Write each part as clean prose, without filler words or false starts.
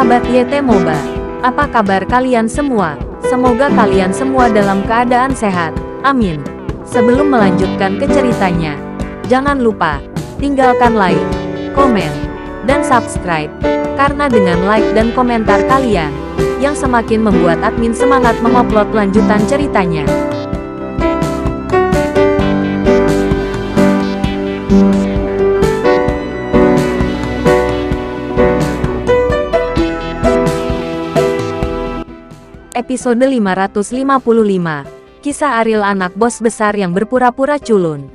Sahabat YT Moba, apa kabar kalian semua? Semoga kalian semua dalam keadaan sehat. Amin. Sebelum melanjutkan ke ceritanya, jangan lupa tinggalkan like, komen, dan subscribe. Karena dengan like dan komentar kalian, yang semakin membuat admin semangat mengupload lanjutan ceritanya. Episode 555, Kisah Ariel anak bos besar yang berpura-pura culun.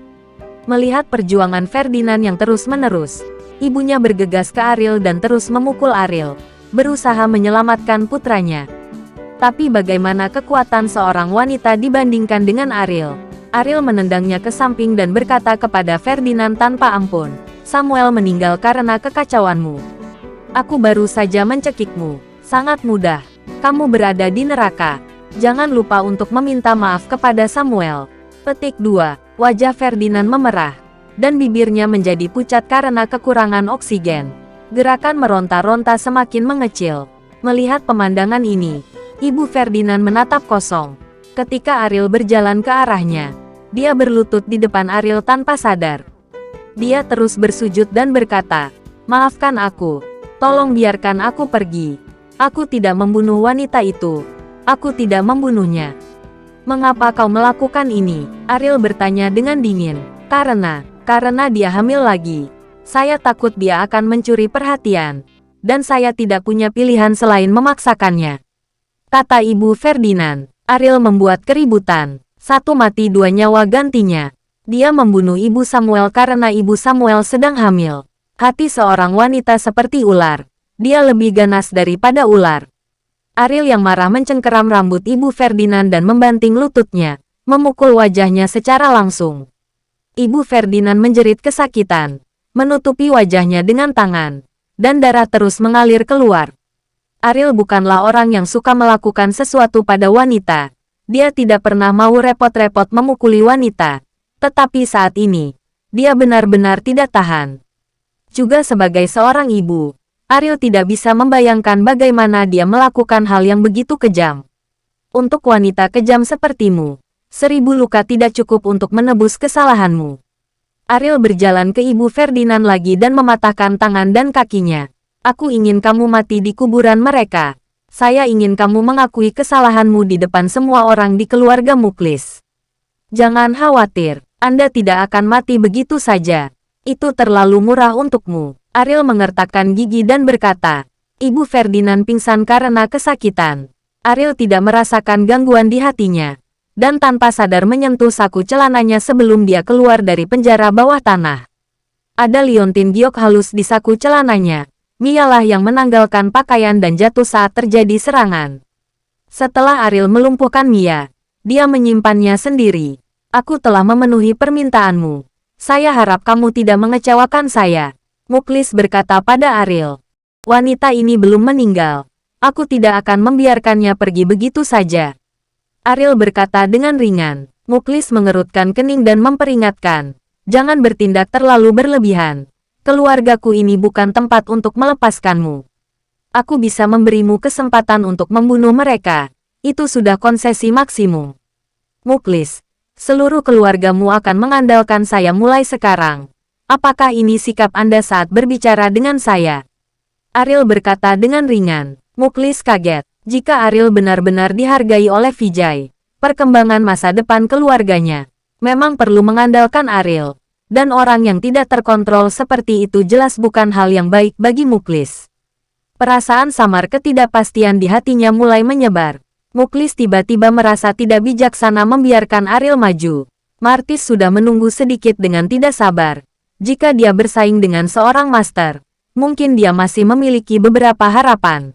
Melihat perjuangan Ferdinand yang terus-menerus, ibunya bergegas ke Ariel dan terus memukul Ariel, berusaha menyelamatkan putranya. Tapi bagaimana kekuatan seorang wanita dibandingkan dengan Ariel? Ariel menendangnya ke samping dan berkata kepada Ferdinand tanpa ampun, "Samuel meninggal karena kekacauanmu. Aku baru saja mencekikmu. Sangat mudah. Kamu berada di neraka. Jangan lupa untuk meminta maaf kepada Samuel." Petik 2. Wajah Ferdinand memerah, dan bibirnya menjadi pucat karena kekurangan oksigen. Gerakan meronta-ronta semakin mengecil. Melihat pemandangan ini, ibu Ferdinand menatap kosong. Ketika Ariel berjalan ke arahnya, dia berlutut di depan Ariel tanpa sadar. Dia terus bersujud dan berkata, "Maafkan aku. Tolong biarkan aku pergi. Aku tidak membunuh wanita itu. Aku tidak membunuhnya." "Mengapa kau melakukan ini?" Ariel bertanya dengan dingin. Karena dia hamil lagi. Saya takut dia akan mencuri perhatian. Dan saya tidak punya pilihan selain memaksakannya," kata ibu Ferdinand. Ariel membuat keributan. Satu mati dua nyawa gantinya. Dia membunuh ibu Samuel karena ibu Samuel sedang hamil. Hati seorang wanita seperti ular. Dia lebih ganas daripada ular. Ariel yang marah mencengkeram rambut ibu Ferdinand dan membanting lututnya, memukul wajahnya secara langsung. Ibu Ferdinand menjerit kesakitan, menutupi wajahnya dengan tangan, dan darah terus mengalir keluar. Ariel bukanlah orang yang suka melakukan sesuatu pada wanita. Dia tidak pernah mau repot-repot memukuli wanita. Tetapi saat ini, dia benar-benar tidak tahan. Juga sebagai seorang ibu, Ariel tidak bisa membayangkan bagaimana dia melakukan hal yang begitu kejam. Untuk wanita kejam sepertimu, 1000 luka tidak cukup untuk menebus kesalahanmu. Ariel berjalan ke ibu Ferdinand lagi dan mematahkan tangan dan kakinya. "Aku ingin kamu mati di kuburan mereka. Saya ingin kamu mengakui kesalahanmu di depan semua orang di keluarga Muklis. Jangan khawatir, Anda tidak akan mati begitu saja. Itu terlalu murah untukmu." Ariel mengertakkan gigi dan berkata. Ibu Ferdinand pingsan karena kesakitan. Ariel tidak merasakan gangguan di hatinya, dan tanpa sadar menyentuh saku celananya sebelum dia keluar dari penjara bawah tanah. Ada liontin giok halus di saku celananya. Mialah yang menanggalkan pakaian dan jatuh saat terjadi serangan. Setelah Ariel melumpuhkan Mia, dia menyimpannya sendiri. "Aku telah memenuhi permintaanmu. Saya harap kamu tidak mengecewakan saya," Muklis berkata pada Ariel. "Wanita ini belum meninggal. Aku tidak akan membiarkannya pergi begitu saja," Ariel berkata dengan ringan. Muklis mengerutkan kening dan memperingatkan, "Jangan bertindak terlalu berlebihan. Keluargaku ini bukan tempat untuk melepaskanmu. Aku bisa memberimu kesempatan untuk membunuh mereka. Itu sudah konsesi maksimum. Muklis, seluruh keluargamu akan mengandalkan saya mulai sekarang. Apakah ini sikap Anda saat berbicara dengan saya?" Ariel berkata dengan ringan. Muklis kaget. Jika Ariel benar-benar dihargai oleh Vijay, perkembangan masa depan keluarganya memang perlu mengandalkan Ariel. Dan orang yang tidak terkontrol seperti itu jelas bukan hal yang baik bagi Muklis. Perasaan samar ketidakpastian di hatinya mulai menyebar. Muklis tiba-tiba merasa tidak bijaksana membiarkan Ariel maju. Martis sudah menunggu sedikit dengan tidak sabar. Jika dia bersaing dengan seorang master, mungkin dia masih memiliki beberapa harapan.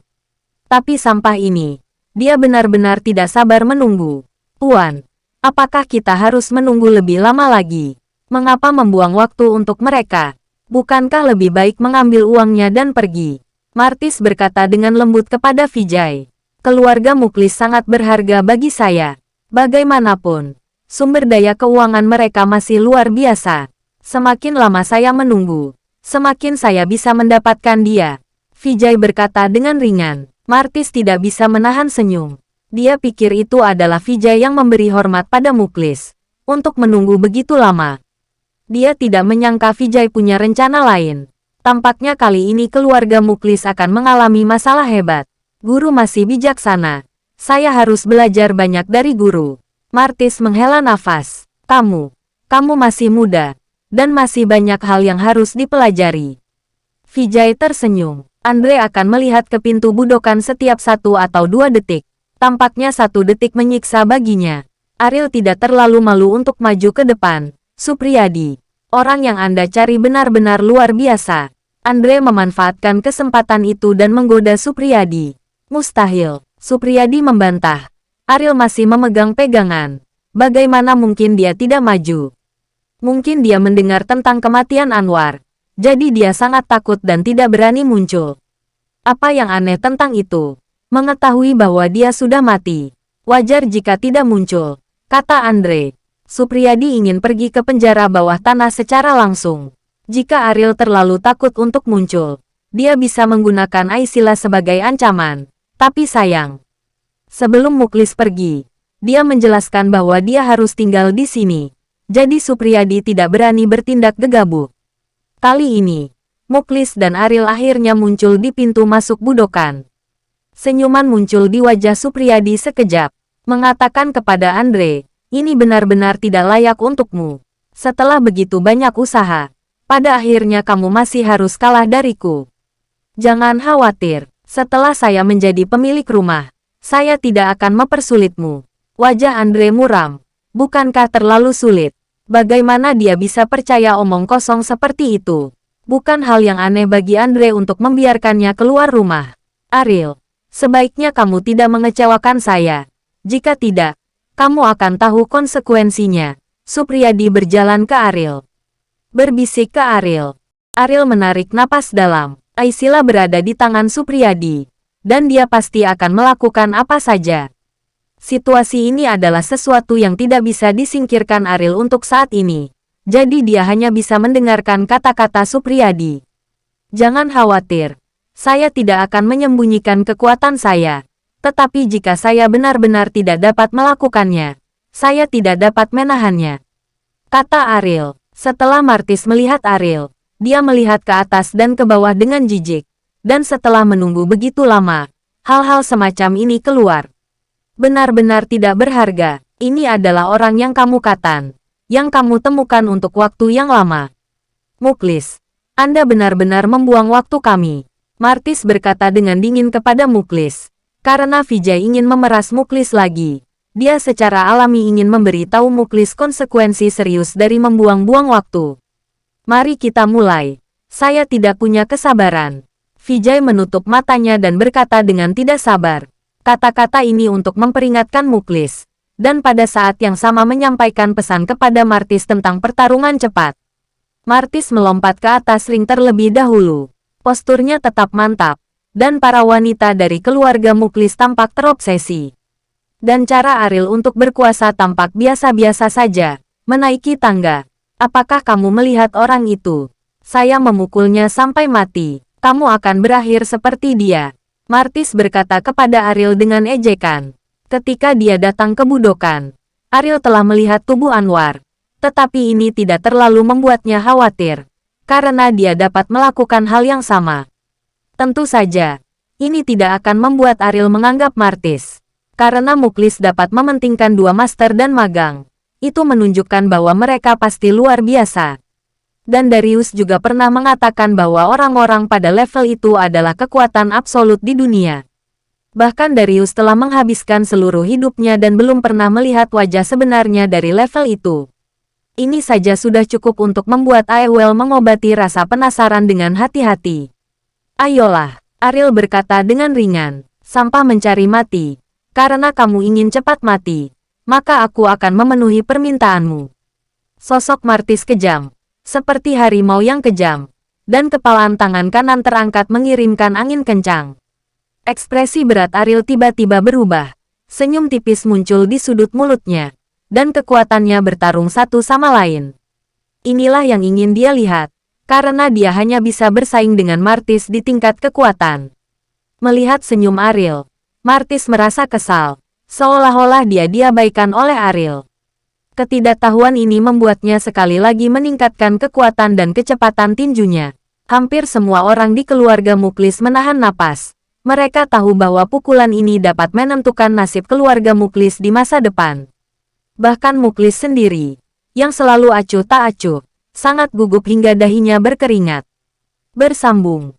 Tapi sampah ini, dia benar-benar tidak sabar menunggu. "Tuan, apakah kita harus menunggu lebih lama lagi? Mengapa membuang waktu untuk mereka? Bukankah lebih baik mengambil uangnya dan pergi?" Martis berkata dengan lembut kepada Vijay. "Keluarga Muklis sangat berharga bagi saya. Bagaimanapun, sumber daya keuangan mereka masih luar biasa. Semakin lama saya menunggu, semakin saya bisa mendapatkan dia. Vijay berkata dengan ringan. Martis tidak bisa menahan senyum. Dia pikir itu adalah Vijay yang memberi hormat pada Muklis untuk menunggu begitu lama. Dia tidak menyangka Vijay punya rencana lain. Tampaknya kali ini keluarga Muklis akan mengalami masalah hebat. Guru masih bijaksana. Saya harus belajar banyak dari guru. Martis menghela nafas. Kamu masih muda, dan masih banyak hal yang harus dipelajari. Vijay tersenyum. Andre akan melihat ke pintu budokan setiap 1 atau 2 detik. Tampaknya 1 detik menyiksa baginya. Ariel tidak terlalu malu untuk maju ke depan. Supriyadi, orang yang Anda cari benar-benar luar biasa. Andre memanfaatkan kesempatan itu dan menggoda Supriyadi. Mustahil, Supriyadi membantah. Ariel masih memegang pegangan. Bagaimana mungkin dia tidak maju? Mungkin dia mendengar tentang kematian Anwar. Jadi dia sangat takut dan tidak berani muncul. Apa yang aneh tentang itu? Mengetahui bahwa dia sudah mati. Wajar jika tidak muncul, kata Andre. Supriyadi ingin pergi ke penjara bawah tanah secara langsung. Jika Ariel terlalu takut untuk muncul, dia bisa menggunakan Aisila sebagai ancaman. Tapi sayang. Sebelum Muklis pergi, dia menjelaskan bahwa dia harus tinggal di sini. Jadi Supriyadi tidak berani bertindak gegabah. Kali ini, Muklis dan Ariel akhirnya muncul di pintu masuk budokan. Senyuman muncul di wajah Supriyadi sekejap, mengatakan kepada Andre, ini benar-benar tidak layak untukmu. Setelah begitu banyak usaha, pada akhirnya kamu masih harus kalah dariku. Jangan khawatir, setelah saya menjadi pemilik rumah, saya tidak akan mempersulitmu. Wajah Andre muram. Bukankah terlalu sulit? Bagaimana dia bisa percaya omong kosong seperti itu? Bukan hal yang aneh bagi Andre untuk membiarkannya keluar rumah. Ariel, sebaiknya kamu tidak mengecewakan saya. Jika tidak, kamu akan tahu konsekuensinya. Supriyadi berjalan ke Ariel. Berbisik ke Ariel. Ariel menarik napas dalam. Aisila berada di tangan Supriyadi. Dan dia pasti akan melakukan apa saja. Situasi ini adalah sesuatu yang tidak bisa disingkirkan Ariel untuk saat ini. Jadi dia hanya bisa mendengarkan kata-kata Supriyadi. Jangan khawatir. Saya tidak akan menyembunyikan kekuatan saya. Tetapi jika saya benar-benar tidak dapat melakukannya, saya tidak dapat menahannya. Kata Ariel. Setelah Martis melihat Ariel, dia melihat ke atas dan ke bawah dengan jijik. Dan setelah menunggu begitu lama, hal-hal semacam ini keluar. Benar-benar tidak berharga. Ini adalah orang yang kamu yang kamu temukan untuk waktu yang lama. Muklis, Anda benar-benar membuang waktu kami. Martis berkata dengan dingin kepada Muklis. Karena Vijay ingin memeras Muklis lagi. Dia secara alami ingin memberitahu Muklis konsekuensi serius dari membuang-buang waktu. Mari kita mulai. Saya tidak punya kesabaran. Vijay menutup matanya dan berkata dengan tidak sabar. Kata-kata ini untuk memperingatkan Muklis. Dan pada saat yang sama menyampaikan pesan kepada Martis tentang pertarungan cepat. Martis melompat ke atas ring terlebih dahulu. Posturnya tetap mantap, dan para wanita dari keluarga Muklis tampak terobsesi. Dan cara Ariel untuk berkuasa tampak biasa-biasa saja, menaiki tangga. Apakah kamu melihat orang itu? Saya memukulnya sampai mati. Kamu akan berakhir seperti dia. Martis berkata kepada Ariel dengan ejekan. Ketika dia datang ke budokan, Ariel telah melihat tubuh Anwar. Tetapi ini tidak terlalu membuatnya khawatir. Karena dia dapat melakukan hal yang sama. Tentu saja, ini tidak akan membuat Ariel menganggap Martis. Karena Muklis dapat mementingkan 2 master dan magang. Itu menunjukkan bahwa mereka pasti luar biasa. Dan Darius juga pernah mengatakan bahwa orang-orang pada level itu adalah kekuatan absolut di dunia. Bahkan Darius telah menghabiskan seluruh hidupnya dan belum pernah melihat wajah sebenarnya dari level itu. Ini saja sudah cukup untuk membuat Aewell mengobati rasa penasaran dengan hati-hati. Ayolah, Ariel berkata dengan ringan, sampah mencari mati. Karena kamu ingin cepat mati, maka aku akan memenuhi permintaanmu. Sosok Martis kejam, seperti harimau yang kejam, dan kepalan tangan kanan terangkat mengirimkan angin kencang. Ekspresi berat Ariel tiba-tiba berubah. Senyum tipis muncul di sudut mulutnya. Dan kekuatannya bertarung satu sama lain. Inilah yang ingin dia lihat. karena dia hanya bisa bersaing dengan Martis di tingkat kekuatan. Melihat senyum Ariel, Martis merasa kesal, seolah-olah dia diabaikan oleh Ariel. Ketidaktahuan ini membuatnya sekali lagi meningkatkan kekuatan dan kecepatan tinjunya. Hampir semua orang di keluarga Muklis menahan napas. Mereka tahu bahwa pukulan ini dapat menentukan nasib keluarga Muklis di masa depan. Bahkan Muklis sendiri, yang selalu acuh tak acuh, sangat gugup hingga dahinya berkeringat. Bersambung.